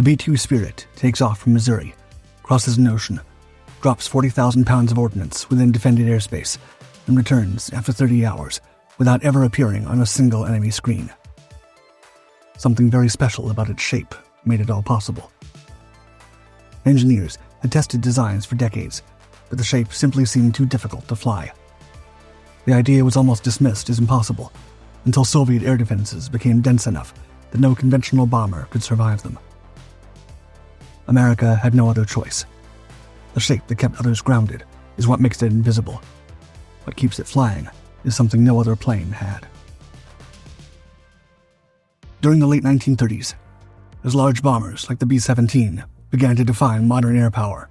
The B-2 Spirit takes off from Missouri, crosses an ocean, drops 40,000 pounds of ordnance within defended airspace, and returns after 30 hours without ever appearing on a single enemy screen. Something very special about its shape made it all possible. Engineers had tested designs for decades, but the shape simply seemed too difficult to fly. The idea was almost dismissed as impossible until Soviet air defenses became dense enough that no conventional bomber could survive them. America had no other choice. The shape that kept others grounded is what makes it invisible. What keeps it flying is something no other plane had. During the late 1930s, as large bombers like the B-17 began to define modern air power,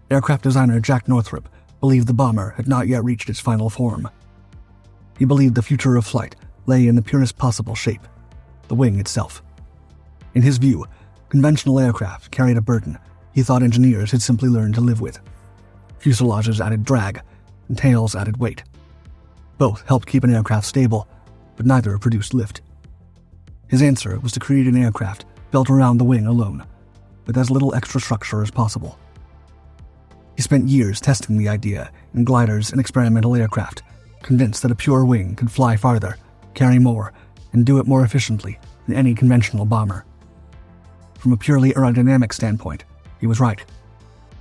aircraft designer Jack Northrop believed the bomber had not yet reached its final form. He believed the future of flight lay in the purest possible shape, the wing itself. In his view, conventional aircraft carried a burden he thought engineers had simply learned to live with. Fuselages added drag, and tails added weight. Both helped keep an aircraft stable, but neither produced lift. His answer was to create an aircraft built around the wing alone, with as little extra structure as possible. He spent years testing the idea in gliders and experimental aircraft, convinced that a pure wing could fly farther, carry more, and do it more efficiently than any conventional bomber. From a purely aerodynamic standpoint, he was right.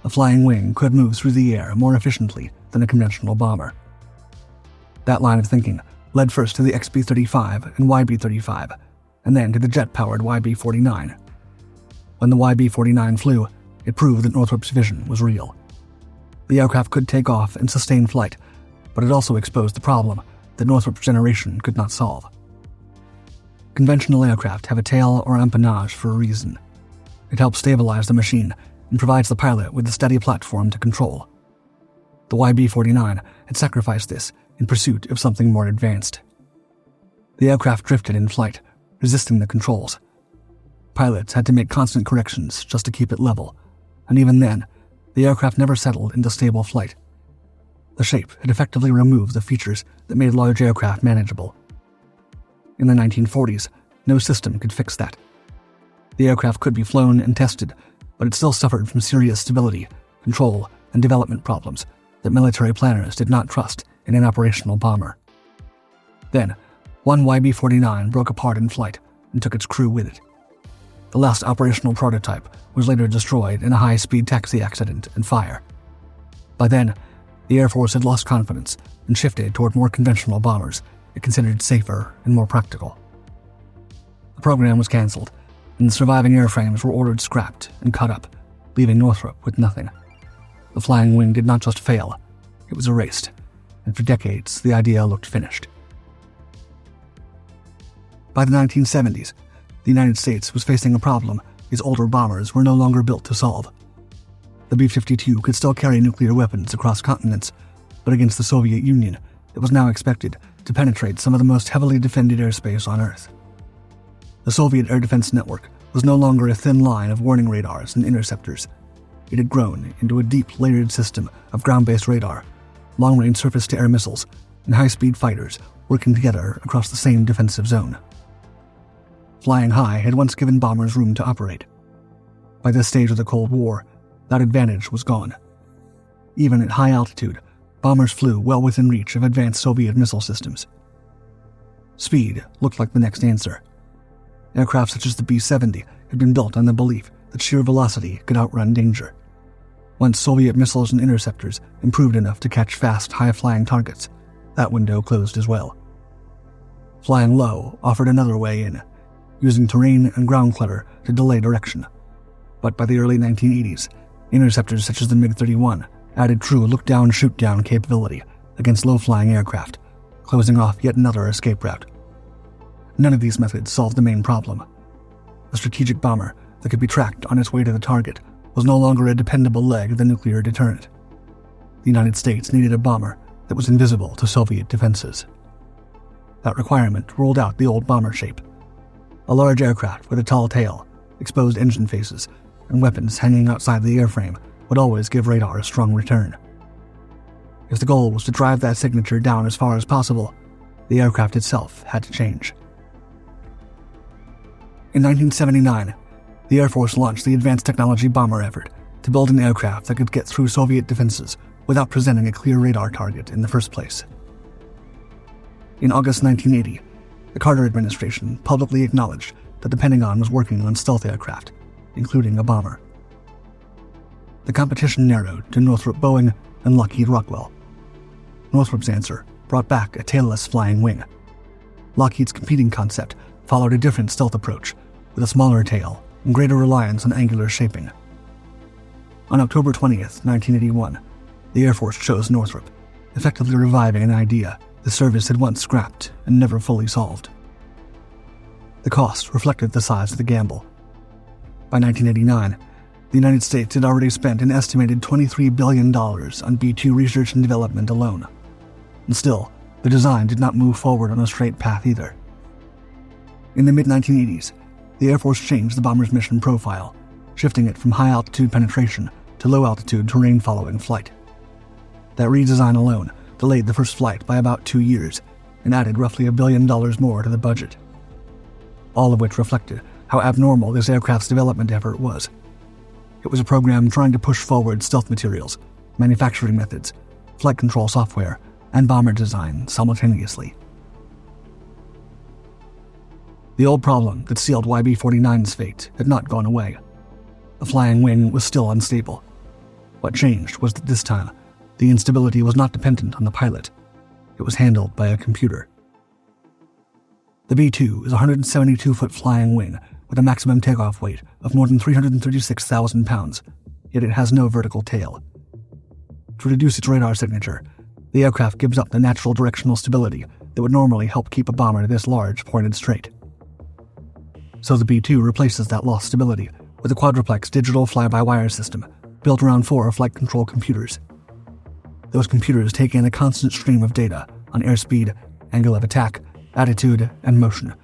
A flying wing could move through the air more efficiently than a conventional bomber. That line of thinking led first to the XB-35 and YB-35, and then to the jet-powered YB-49. When the YB-49 flew, it proved that Northrop's vision was real. The aircraft could take off and sustain flight, but it also exposed the problem that Northrop's generation could not solve. Conventional aircraft have a tail or empennage for a reason. It helps stabilize the machine and provides the pilot with a steady platform to control. The YB-49 had sacrificed this in pursuit of something more advanced. The aircraft drifted in flight, resisting the controls. Pilots had to make constant corrections just to keep it level, and even then, the aircraft never settled into stable flight. The shape had effectively removed the features that made large aircraft manageable. In the 1940s, no system could fix that. The aircraft could be flown and tested, but it still suffered from serious stability, control, and development problems that military planners did not trust in an operational bomber. Then, one YB-49 broke apart in flight and took its crew with it. The last operational prototype was later destroyed in a high-speed taxi accident and fire. By then, the Air Force had lost confidence and shifted toward more conventional bombers it considered safer and more practical. The program was canceled, and the surviving airframes were ordered scrapped and cut up, leaving Northrop with nothing. The flying wing did not just fail, it was erased, and for decades the idea looked finished. By the 1970s, the United States was facing a problem its older bombers were no longer built to solve. The B-52 could still carry nuclear weapons across continents, but against the Soviet Union, it was now expected to penetrate some of the most heavily defended airspace on Earth. The Soviet air defense network was no longer a thin line of warning radars and interceptors. It had grown into a deep, layered system of ground-based radar, long-range surface-to-air missiles, and high-speed fighters working together across the same defensive zone. Flying high had once given bombers room to operate. By this stage of the Cold War, that advantage was gone. Even at high altitude, bombers flew well within reach of advanced Soviet missile systems. Speed looked like the next answer. Aircraft such as the B-70 had been built on the belief that sheer velocity could outrun danger. Once Soviet missiles and interceptors improved enough to catch fast, high-flying targets, that window closed as well. Flying low offered another way in, using terrain and ground clutter to delay direction. But by the early 1980s, interceptors such as the MiG-31 added true look-down, shoot-down capability against low-flying aircraft, closing off yet another escape route. None of these methods solved the main problem. A strategic bomber that could be tracked on its way to the target was no longer a dependable leg of the nuclear deterrent. The United States needed a bomber that was invisible to Soviet defenses. That requirement ruled out the old bomber shape. A large aircraft with a tall tail, exposed engine faces, and weapons hanging outside the airframe would always give radar a strong return. If the goal was to drive that signature down as far as possible, the aircraft itself had to change. In 1979, the Air Force launched the Advanced Technology Bomber effort to build an aircraft that could get through Soviet defenses without presenting a clear radar target in the first place. In August 1980, the Carter administration publicly acknowledged that the Pentagon was working on stealth aircraft, including a bomber. The competition narrowed to Northrop Boeing and Lockheed Rockwell. Northrop's answer brought back a tailless flying wing. Lockheed's competing concept followed a different stealth approach, with a smaller tail and greater reliance on angular shaping. On October 20th, 1981, the Air Force chose Northrop, effectively reviving an idea the service had once scrapped and never fully solved. The cost reflected the size of the gamble. By 1989, the United States had already spent an estimated $23 billion on B-2 research and development alone. And still, the design did not move forward on a straight path either. In the mid-1980s, the Air Force changed the bomber's mission profile, shifting it from high-altitude penetration to low-altitude terrain-following flight. That redesign alone delayed the first flight by about 2 years and added roughly $1 billion more to the budget. All of which reflected how abnormal this aircraft's development effort was. It was a program trying to push forward stealth materials, manufacturing methods, flight control software, and bomber design simultaneously. The old problem that sealed YB-49's fate had not gone away. The flying wing was still unstable. What changed was that this time, the instability was not dependent on the pilot. It was handled by a computer. The B-2 is a 172-foot flying wing with a maximum takeoff weight of more than 336,000 pounds, yet it has no vertical tail. To reduce its radar signature, the aircraft gives up the natural directional stability that would normally help keep a bomber this large pointed straight. So the B-2 replaces that lost stability with a quadruplex digital fly-by-wire system built around 4 flight control computers. Those computers take in a constant stream of data on airspeed, angle of attack, attitude, and motion,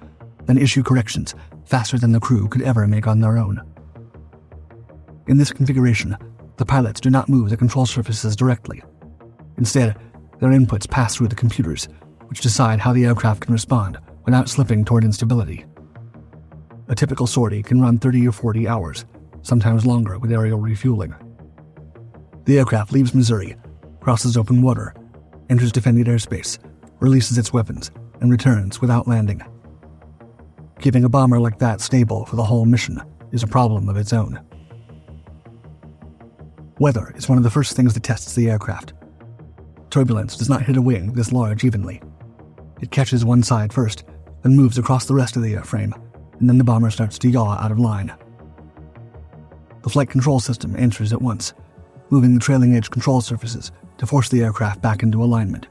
then issue corrections faster than the crew could ever make on their own. In this configuration, the pilots do not move the control surfaces directly. Instead, their inputs pass through the computers, which decide how the aircraft can respond without slipping toward instability. A typical sortie can run 30 or 40 hours, sometimes longer with aerial refueling. The aircraft leaves Missouri, crosses open water, enters defended airspace, releases its weapons, and returns without landing. Keeping a bomber like that stable for the whole mission is a problem of its own. Weather is one of the first things that tests the aircraft. Turbulence does not hit a wing this large evenly. It catches one side first, then moves across the rest of the airframe, and then the bomber starts to yaw out of line. The flight control system answers at once, moving the trailing edge control surfaces to force the aircraft back into alignment.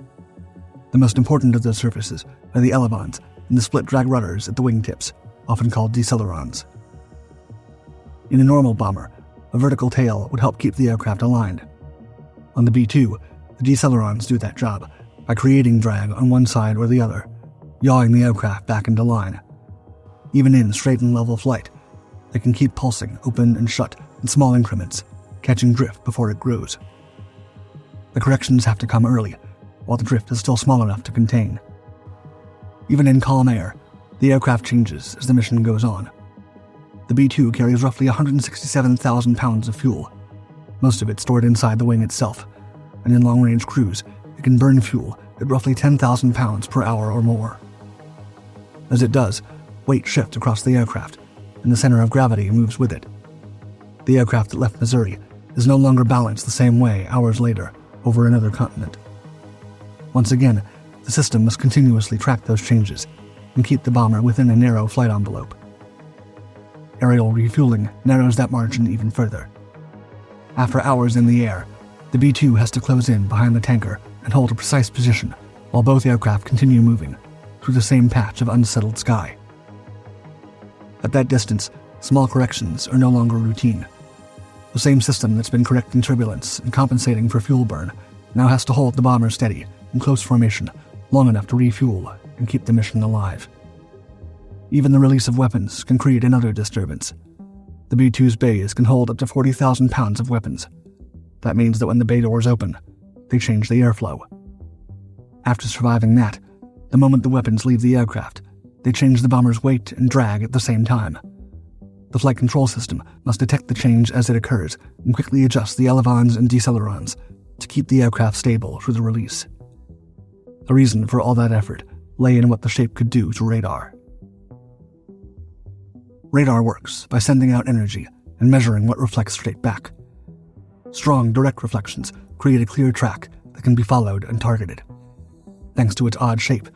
The most important of those surfaces are the elevons and the split drag rudders at the wingtips, often called deceleronds. In a normal bomber, a vertical tail would help keep the aircraft aligned. On the B-2, the deceleronds do that job by creating drag on one side or the other, yawing the aircraft back into line. Even in straight and level flight, they can keep pulsing open and shut in small increments, catching drift before it grows. The corrections have to come early, while the drift is still small enough to contain. Even in calm air, the aircraft changes as the mission goes on. The B-2 carries roughly 167,000 pounds of fuel, most of it stored inside the wing itself, and in long-range cruise, it can burn fuel at roughly 10,000 pounds per hour or more. As it does, weight shifts across the aircraft, and the center of gravity moves with it. The aircraft that left Missouri is no longer balanced the same way hours later over another continent. Once again, the system must continuously track those changes and keep the bomber within a narrow flight envelope. Aerial refueling narrows that margin even further. After hours in the air, the B-2 has to close in behind the tanker and hold a precise position while both aircraft continue moving through the same patch of unsettled sky. At that distance, small corrections are no longer routine. The same system that's been correcting turbulence and compensating for fuel burn now has to hold the bomber steady in close formation long enough to refuel and keep the mission alive. Even the release of weapons can create another disturbance. The B-2's bays can hold up to 40,000 pounds of weapons. That means that when the bay doors open, they change the airflow. After surviving that, the moment the weapons leave the aircraft, they change the bomber's weight and drag at the same time. The flight control system must detect the change as it occurs and quickly adjust the elevons and decelerons to keep the aircraft stable through the release. The reason for all that effort lay in what the shape could do to radar. Radar works by sending out energy and measuring what reflects straight back. Strong, direct reflections create a clear track that can be followed and targeted. Thanks to its odd shape,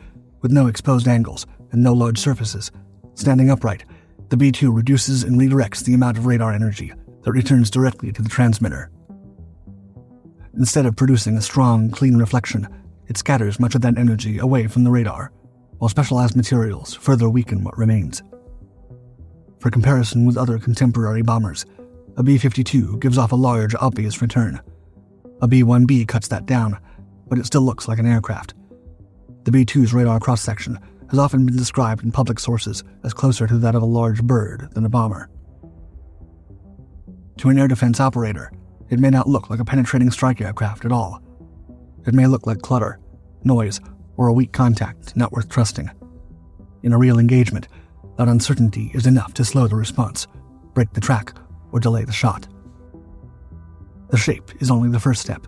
with no exposed angles and no large surfaces, standing upright, the B-2 reduces and redirects the amount of radar energy that returns directly to the transmitter. Instead of producing a strong, clean reflection, it scatters much of that energy away from the radar, while specialized materials further weaken what remains. For comparison with other contemporary bombers, a B-52 gives off a large, obvious return. A B-1B cuts that down, but it still looks like an aircraft. The B-2's radar cross-section has often been described in public sources as closer to that of a large bird than a bomber. To an air defense operator, it may not look like a penetrating strike aircraft at all. It may look like clutter, noise, or a weak contact not worth trusting. In a real engagement, that uncertainty is enough to slow the response, break the track, or delay the shot. The shape is only the first step.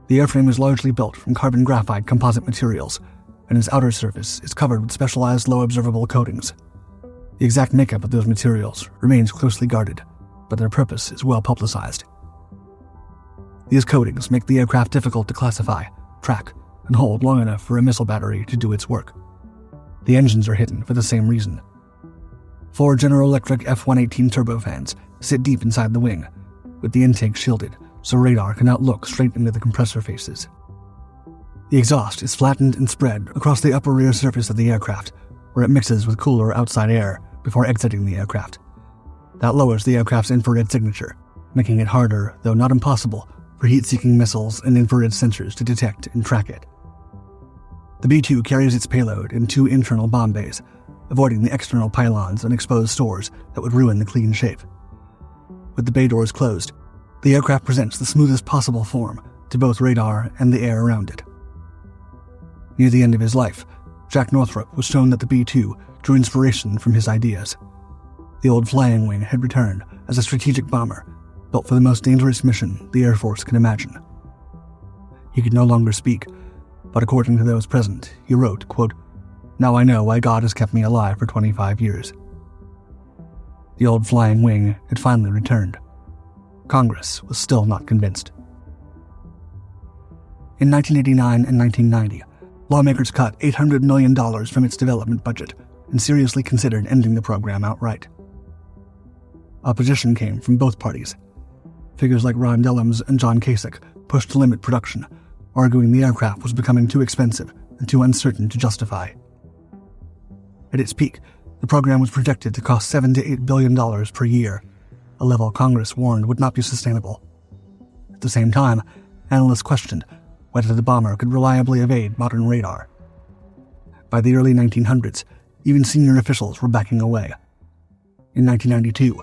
The airframe is largely built from carbon graphite composite materials, and its outer surface is covered with specialized low-observable coatings. The exact makeup of those materials remains closely guarded, but their purpose is well publicized. These coatings make the aircraft difficult to classify, track, and hold long enough for a missile battery to do its work. The engines are hidden for the same reason. 4 General Electric F-118 turbofans sit deep inside the wing, with the intake shielded so radar cannot look straight into the compressor faces. The exhaust is flattened and spread across the upper rear surface of the aircraft, where it mixes with cooler outside air before exiting the aircraft. That lowers the aircraft's infrared signature, making it harder, though not impossible, for heat-seeking missiles and infrared sensors to detect and track it. The B-2 carries its payload in 2 internal bomb bays, avoiding the external pylons and exposed stores that would ruin the clean shape. With the bay doors closed, the aircraft presents the smoothest possible form to both radar and the air around it. Near the end of his life, Jack Northrop was shown that the B-2 drew inspiration from his ideas. The old flying wing had returned as a strategic bomber, built for the most dangerous mission the Air Force could imagine. He could no longer speak, but according to those present, he wrote, quote, "Now I know why God has kept me alive for 25 years. The old flying wing had finally returned. Congress was still not convinced. In 1989 and 1990, lawmakers cut $800 million from its development budget and seriously considered ending the program outright. Opposition came from both parties. Figures like Ron Dellums and John Kasich pushed to limit production, arguing the aircraft was becoming too expensive and too uncertain to justify. At its peak, the program was projected to cost $7 to $8 billion per year, a level Congress warned would not be sustainable. At the same time, analysts questioned whether the bomber could reliably evade modern radar. By the early 1900s, even senior officials were backing away. In 1992,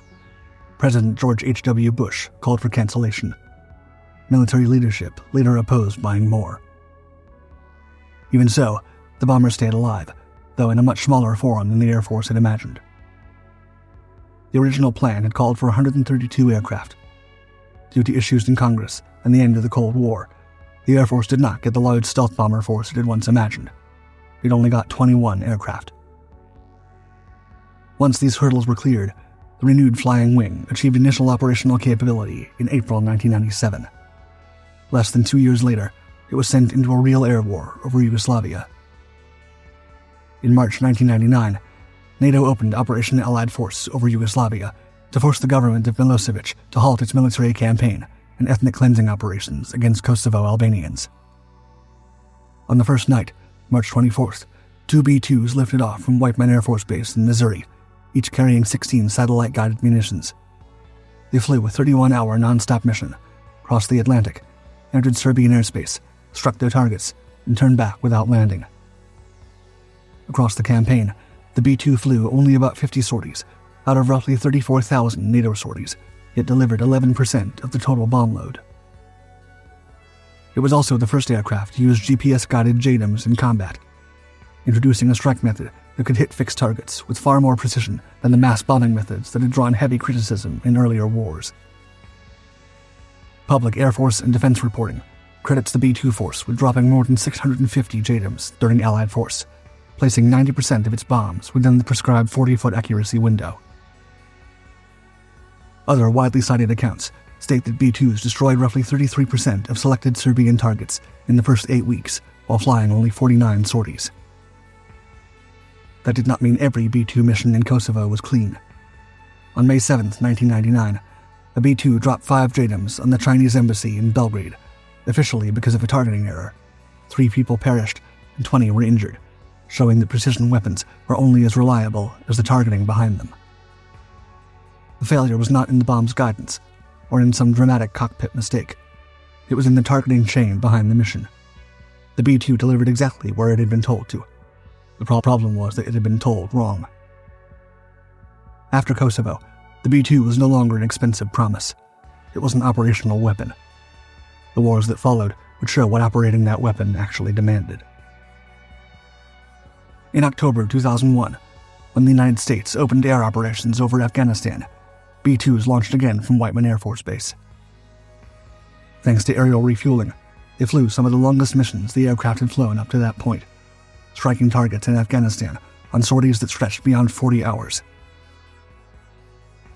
President George H.W. Bush called for cancellation. Military leadership later opposed buying more. Even so, the bomber stayed alive, though in a much smaller form than the Air Force had imagined. The original plan had called for 132 aircraft. Due to issues in Congress and the end of the Cold War, the Air Force did not get the large stealth bomber force it had once imagined. It only got 21 aircraft. Once these hurdles were cleared, the renewed flying wing achieved initial operational capability in April 1997. Less than 2 years later, it was sent into a real air war over Yugoslavia. In March 1999, NATO opened Operation Allied Force over Yugoslavia to force the government of Milosevic to halt its military campaign and ethnic cleansing operations against Kosovo Albanians. On the first night, March 24th, 2 B-2s lifted off from Whiteman Air Force Base in Missouri, each carrying 16 satellite-guided munitions. They flew a 31-hour non-stop mission, crossed the Atlantic, entered Serbian airspace, struck their targets, and turned back without landing. Across the campaign, the B-2 flew only about 50 sorties, out of roughly 34,000 NATO sorties, yet delivered 11% of the total bomb load. It was also the first aircraft to use GPS-guided JDAMs in combat, introducing a strike method that could hit fixed targets with far more precision than the mass bombing methods that had drawn heavy criticism in earlier wars. Public Air Force and defense reporting credits the B-2 force with dropping more than 650 JDAMs during Allied force, placing 90% of its bombs within the prescribed 40-foot accuracy window. Other widely cited accounts state that B-2s destroyed roughly 33% of selected Serbian targets in the first 8 weeks, while flying only 49 sorties. That did not mean every B-2 mission in Kosovo was clean. On May 7, 1999, a B-2 dropped 5 JDAMs on the Chinese embassy in Belgrade, officially because of a targeting error. 3 people perished and 20 were injured, showing that precision weapons are only as reliable as the targeting behind them. The failure was not in the bomb's guidance or in some dramatic cockpit mistake. It was in the targeting chain behind the mission. The B-2 delivered exactly where it had been told to. The problem was that it had been told wrong. After Kosovo, the B-2 was no longer an expensive promise. It was an operational weapon. The wars that followed would show what operating that weapon actually demanded. In October 2001, when the United States opened air operations over Afghanistan, B-2s launched again from Whiteman Air Force Base. Thanks to aerial refueling, they flew some of the longest missions the aircraft had flown up to that point, striking targets in Afghanistan on sorties that stretched beyond 40 hours.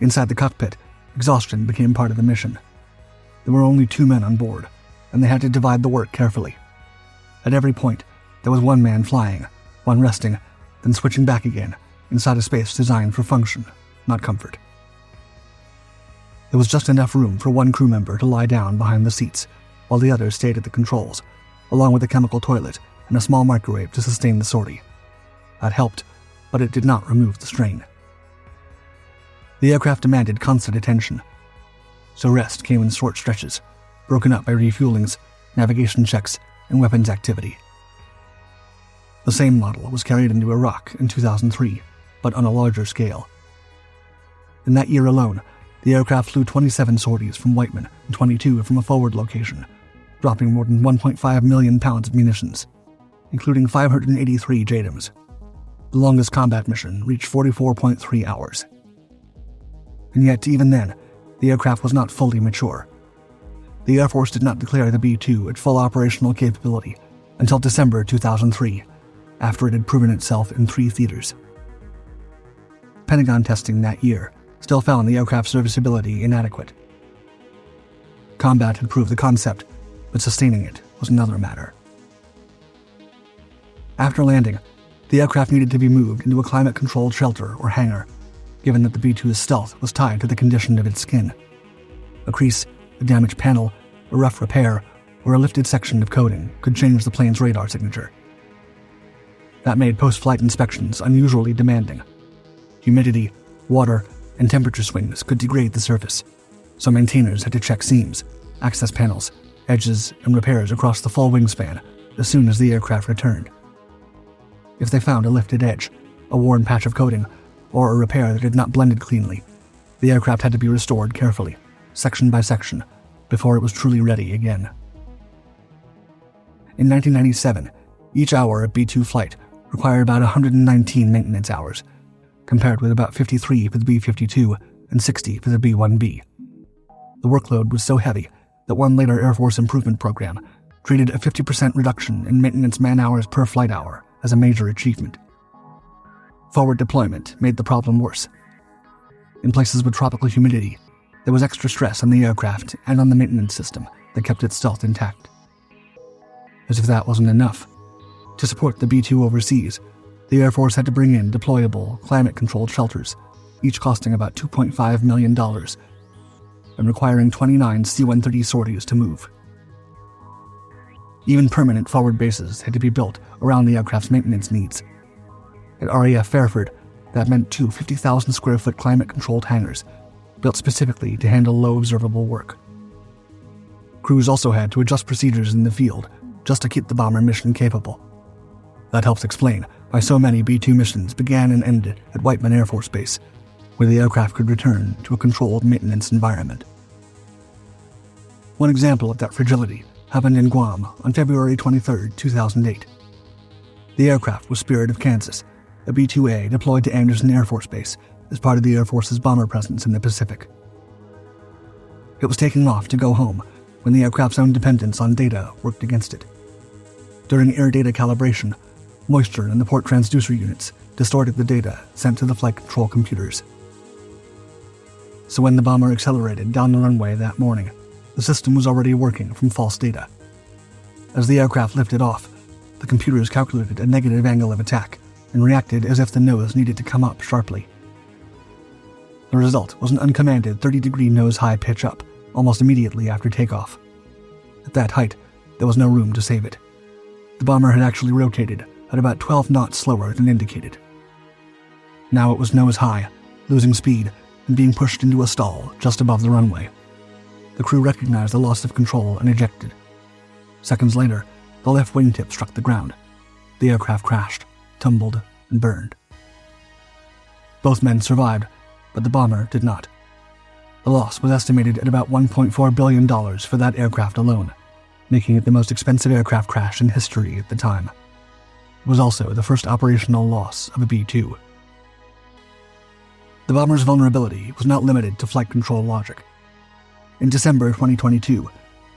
Inside the cockpit, exhaustion became part of the mission. There were only 2 men on board, and they had to divide the work carefully. At every point, there was 1 man flying, 1 resting, then switching back again, inside a space designed for function, not comfort. There was just enough room for 1 crew member to lie down behind the seats, while the others stayed at the controls, along with a chemical toilet and a small microwave to sustain the sortie. That helped, but it did not remove the strain. The aircraft demanded constant attention, so rest came in short stretches, broken up by refuelings, navigation checks, and weapons activity. The same model was carried into Iraq in 2003, but on a larger scale. In that year alone, the aircraft flew 27 sorties from Whiteman and 22 from a forward location, dropping more than 1.5 million pounds of munitions, including 583 JDAMs. The longest combat mission reached 44.3 hours. And yet, even then, the aircraft was not fully mature. The Air Force did not declare the B-2 at full operational capability until December 2003, after it had proven itself in 3 theaters. Pentagon testing that year still found the aircraft's serviceability inadequate. Combat had proved the concept, but sustaining it was another matter. After landing, the aircraft needed to be moved into a climate-controlled shelter or hangar, given that the B-2's stealth was tied to the condition of its skin. A crease, a damaged panel, a rough repair, or a lifted section of coating could change the plane's radar signature. That made post-flight inspections unusually demanding. Humidity, water, and temperature swings could degrade the surface, so maintainers had to check seams, access panels, edges, and repairs across the full wingspan as soon as the aircraft returned. If they found a lifted edge, a worn patch of coating, or a repair that had not blended cleanly, the aircraft had to be restored carefully, section by section, before it was truly ready again. In 1997, each hour of B-2 flight required about 119 maintenance hours, compared with about 53 for the B-52 and 60 for the B-1B. The workload was so heavy that one later Air Force improvement program treated a 50% reduction in maintenance man-hours per flight hour as a major achievement. Forward deployment made the problem worse. In places with tropical humidity, there was extra stress on the aircraft and on the maintenance system that kept its stealth intact. As if that wasn't enough, to support the B-2 overseas, the Air Force had to bring in deployable, climate-controlled shelters, each costing about $2.5 million, and requiring 29 C-130 sorties to move. Even permanent forward bases had to be built around the aircraft's maintenance needs. At RAF Fairford, that meant 2 50,000-square-foot climate-controlled hangars, built specifically to handle low observable work. Crews also had to adjust procedures in the field just to keep the bomber mission capable. That helps explain why so many B-2 missions began and ended at Whiteman Air Force Base, where the aircraft could return to a controlled maintenance environment. One example of that fragility happened in Guam on February 23, 2008. The aircraft was Spirit of Kansas, a B-2A deployed to Andersen Air Force Base as part of the Air Force's bomber presence in the Pacific. It was taking off to go home when the aircraft's own dependence on data worked against it. During air data calibration, moisture in the port transducer units distorted the data sent to the flight control computers. So when the bomber accelerated down the runway that morning, the system was already working from false data. As the aircraft lifted off, the computers calculated a negative angle of attack and reacted as if the nose needed to come up sharply. The result was an uncommanded 30-degree nose-high pitch up almost immediately after takeoff. At that height, there was no room to save it. The bomber had actually rotated at about 12 knots slower than indicated. Now it was nose-high, losing speed and being pushed into a stall just above the runway. The crew recognized the loss of control and ejected. Seconds later, the left wingtip struck the ground. The aircraft crashed, tumbled, and burned. Both men survived, but the bomber did not. The loss was estimated at about $1.4 billion for that aircraft alone, making it the most expensive aircraft crash in history at the time. It was also the first operational loss of a B-2. The bomber's vulnerability was not limited to flight control logic. In December 2022,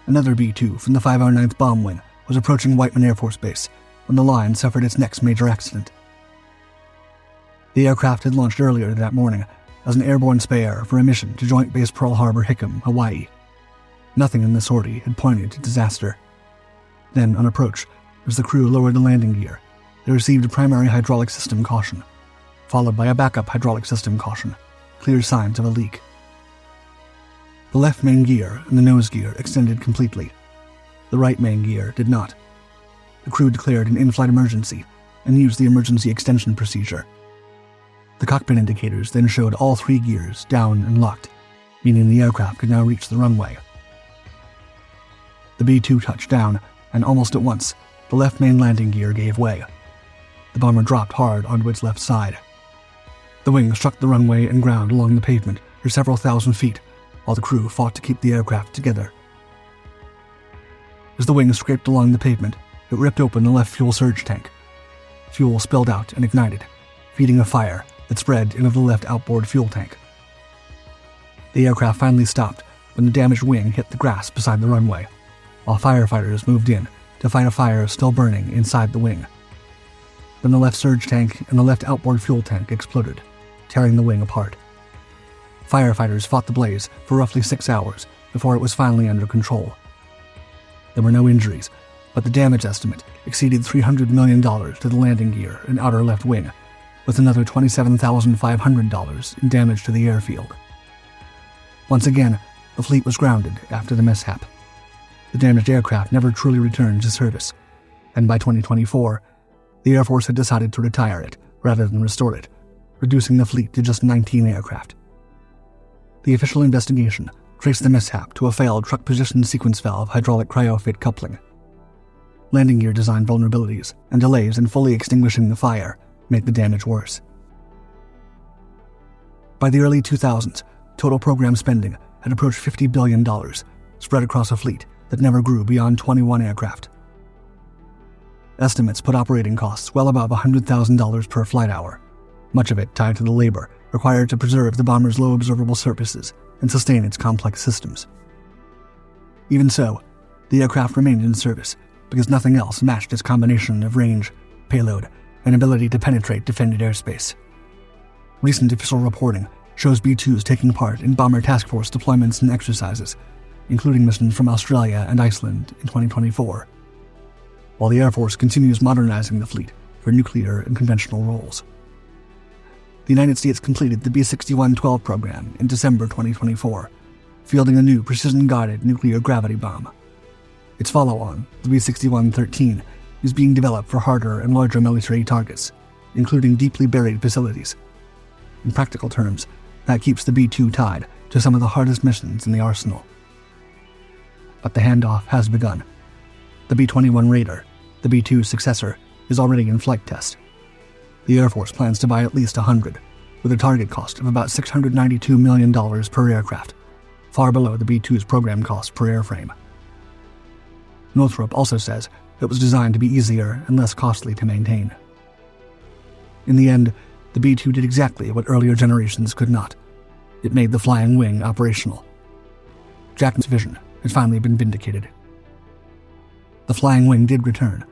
another B-2 from the 509th Bomb Wing was approaching Whiteman Air Force Base when the line suffered its next major accident. The aircraft had launched earlier that morning as an airborne spare for a mission to Joint Base Pearl Harbor-Hickam, Hawaii. Nothing in the sortie had pointed to disaster. Then, on approach, as the crew lowered the landing gear, they received a primary hydraulic system caution, followed by a backup hydraulic system caution, clear signs of a leak. The left main gear and the nose gear extended completely. The right main gear did not. The crew declared an in-flight emergency and used the emergency extension procedure. The cockpit indicators then showed all three gears down and locked, meaning the aircraft could now reach the runway. The B-2 touched down, and almost at once, the left main landing gear gave way. The bomber dropped hard onto its left side. The wing struck the runway and ground along the pavement for several thousand feet, while the crew fought to keep the aircraft together. As the wing scraped along the pavement, it ripped open the left fuel surge tank. Fuel spilled out and ignited, feeding a fire that spread into the left outboard fuel tank. The aircraft finally stopped when the damaged wing hit the grass beside the runway, while firefighters moved in to fight a fire still burning inside the wing. Then the left surge tank and the left outboard fuel tank exploded, tearing the wing apart. Firefighters fought the blaze for roughly 6 hours before it was finally under control. There were no injuries, but the damage estimate exceeded $300 million to the landing gear and outer left wing, with another $27,500 in damage to the airfield. Once again, the fleet was grounded after the mishap. The damaged aircraft never truly returned to service, and by 2024, the Air Force had decided to retire it rather than restore it, reducing the fleet to just 19 aircraft. The official investigation traced the mishap to a failed truck position sequence valve hydraulic cryofit coupling. Landing gear design vulnerabilities and delays in fully extinguishing the fire made the damage worse. By the early 2000s, total program spending had approached $50 billion, spread across a fleet that never grew beyond 21 aircraft. Estimates put operating costs well above $100,000 per flight hour, much of it tied to the labor required to preserve the bomber's low observable surfaces and sustain its complex systems. Even so, the aircraft remained in service because nothing else matched its combination of range, payload, and ability to penetrate defended airspace. Recent official reporting shows B-2s taking part in Bomber Task Force deployments and exercises, including missions from Australia and Iceland in 2024, while the Air Force continues modernizing the fleet for nuclear and conventional roles. The United States completed the B-61-12 program in December 2024, fielding a new precision-guided nuclear gravity bomb. Its follow-on, the B-61-13, is being developed for harder and larger military targets, including deeply buried facilities. In practical terms, that keeps the B-2 tied to some of the hardest missions in the arsenal. But the handoff has begun. The B-21 Raider, the B-2's successor, is already in flight test. The Air Force plans to buy at least 100, with a target cost of about $692 million per aircraft, far below the B-2's program cost per airframe. Northrop also says it was designed to be easier and less costly to maintain. In the end, the B-2 did exactly what earlier generations could not. It made the flying wing operational. Jack's vision had finally been vindicated. The flying wing did return,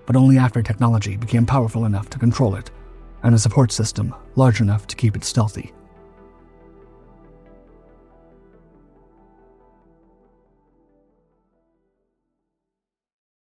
but only after technology became powerful enough to control it, and a support system large enough to keep it stealthy.